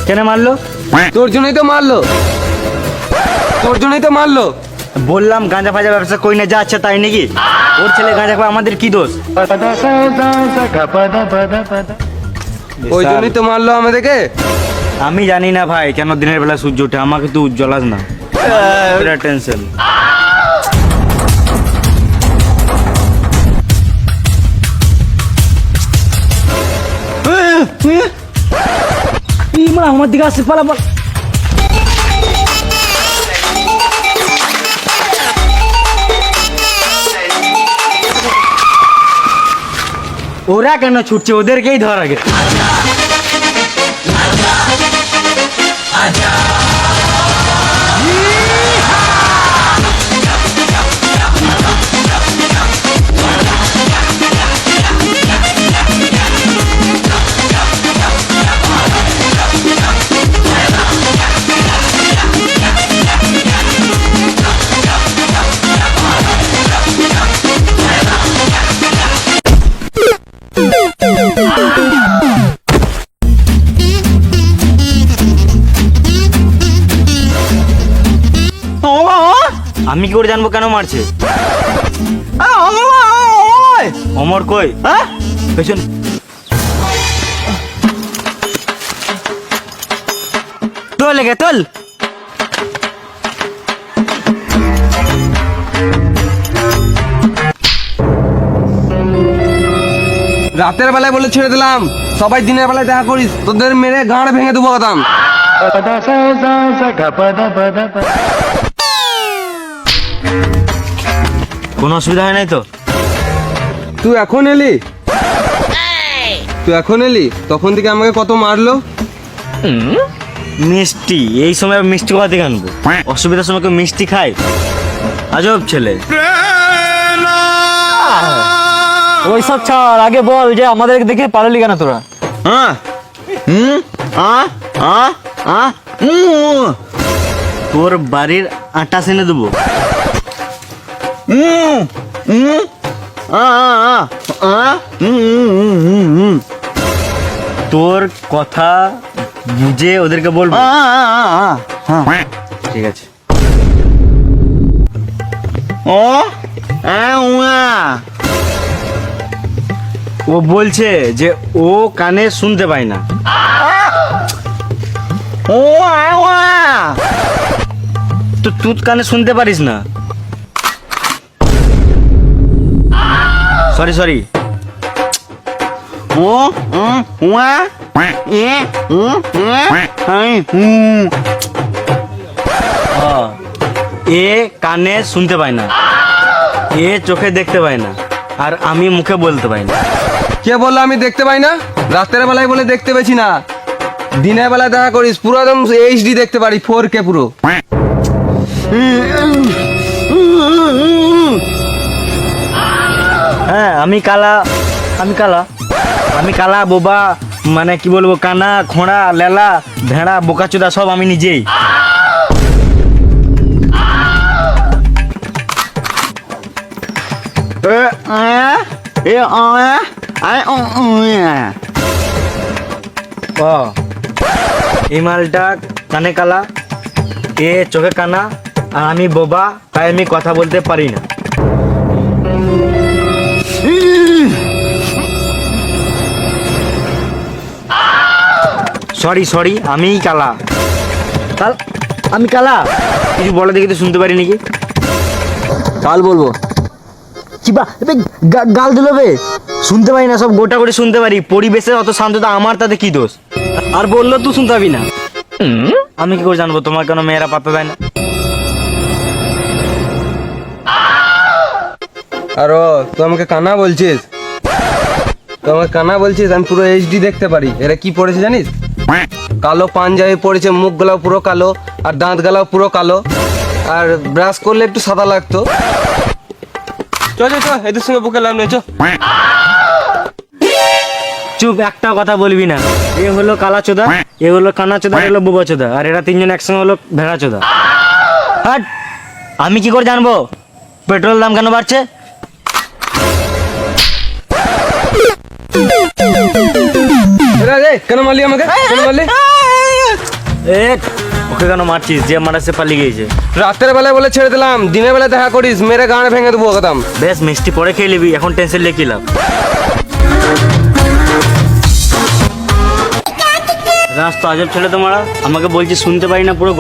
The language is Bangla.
কেন মারলো? তোর জন্যই তো মারলো, তোর জন্যই তো মারলো। বললাম গাঁজা ফাজা ব্যবসা করি না, যা আছে তাই নাকি? ওর ছেলে গাঁজা খাওয়া, আমাদের কি দোষ? ওই জন্যই তো মারলো আমাদেরকে। আমি জানি না ভাই কেন দিনের বেলা সূর্য ওঠে, আমাকে তো জ্বলাস না, টেনশন। আমার দিকে আসছে, পালা পালা। ওরা কেন ছুটছে? ওদেরকেই ধর আগে। আমি কি করে জানবো কেন মারছে? অমর কই? পেছন তোল লেগে তোল। রাতের বেলায় বলে ছেড়ে দিলাম, সবাই দিনের বেলায় দেখা করিস, তোদের মেরে গাঁড় ভেঙে দেবো একদম। কোনো অসুবিধা হয় নাই তো? তুই এখন এলি, তুই এখন এলি, তখন থেকে আমাকে কত মারলো। মিষ্টি এই সময় মিষ্টি কোথা থেকে আনবো? অসুবিধার সময় কেউ মিষ্টি খায়? আজব ছেলে। ওইসব ছাড়, আগে বল যে আমাদের দেখে পালালি কেন তোরা? তোর বাড়ির আটা সেনে দেবো। তোর কথা বুঝে ওদেরকে বলবো। ঠিক আছে। ও বলছে যে ও কানে শুনতে পায় না। তো তুই কানে শুনতে পারিস না? Sorry sorry. এ কানে শুনতে পায় না, এ চোখে দেখতে পায় না, আর আমি মুখে বলতে পাই না। কে বললো আমি দেখতে পাই না? রাতের বেলায় বলে দেখতে পেছি না, দিনের বেলায় দেখা করিস, পুরো একদম এইচডি দেখতে পারি, 4K পুরো। হ্যাঁ আমি কালা, আমি কালা, আমি কালা বোবা, মানে কি বলবো, কানা খোঁড়া লেলা ভেড়া বোকাচোদা সব আমি নিজেই। এই মালটা কানে কালা, এ চোখে কানা, আর আমি বোবা, তাই আমি কথা বলতে পারি না। সরি সরি, আমিই কালা। কাল আমি কালা, কিছু বলে দেখি তো শুনতে পারি নাকি? কাল বলবো চিবা গাল দিল বে, শুনতে পারি না, সব গোটা করে শুনতে পারি। পরিবেশের অত শান্ততা, আমার তাতে কি দোষ? আর বললো তুই শুনতে পাবি না, আমি কি করে জানবো তোমার কেন মেয়েরা পাত্তা দেয় না? আর তুই আমাকে কানা বলছিস, তুই আমাকে কানা বলছিস? আমি পুরো এইচডি দেখতে পারি। এরা কি পড়েছে জানিস? কালো পাঞ্জাবি পড়েছে, মুখ গলাও পুরো কালো, আর দাঁত গলাও পুরো কালো, আর ব্রাশ করলে একটু সাদা লাগতো। চল চল চল, এদের সঙ্গে বুকে লাভ নেই, চল। চুপ, একটা কথা বলবি না। এ হলো কালা চোদা, এ হলো কানা চোদা, এ হলো বুবা চোদা, আর এরা তিনজন একসঙ্গে হলো ভেড়া চোদা। হাট, আমি কি করে জানবো পেট্রোল দাম কেন বাড়ছে? কেন মারলি আমাকে কেন মারলি এ ওকে কেন মারছিস? যে মারাসে পালিয়ে গিয়েছে। রাতের বেলায় বলে ছেড়ে দিলাম, দিনের বেলায় দেখা করিস, মেরে গাঁড়ে ভেঙে দেবো একদম। বেশ মিষ্টি পরে খেয়ে নিবি, এখন টেনশন নিয়ে কি লাভ? রাস্তা আজব ছেলে তোমারা, আমাকে বলছি শুনতে পারি না পুরো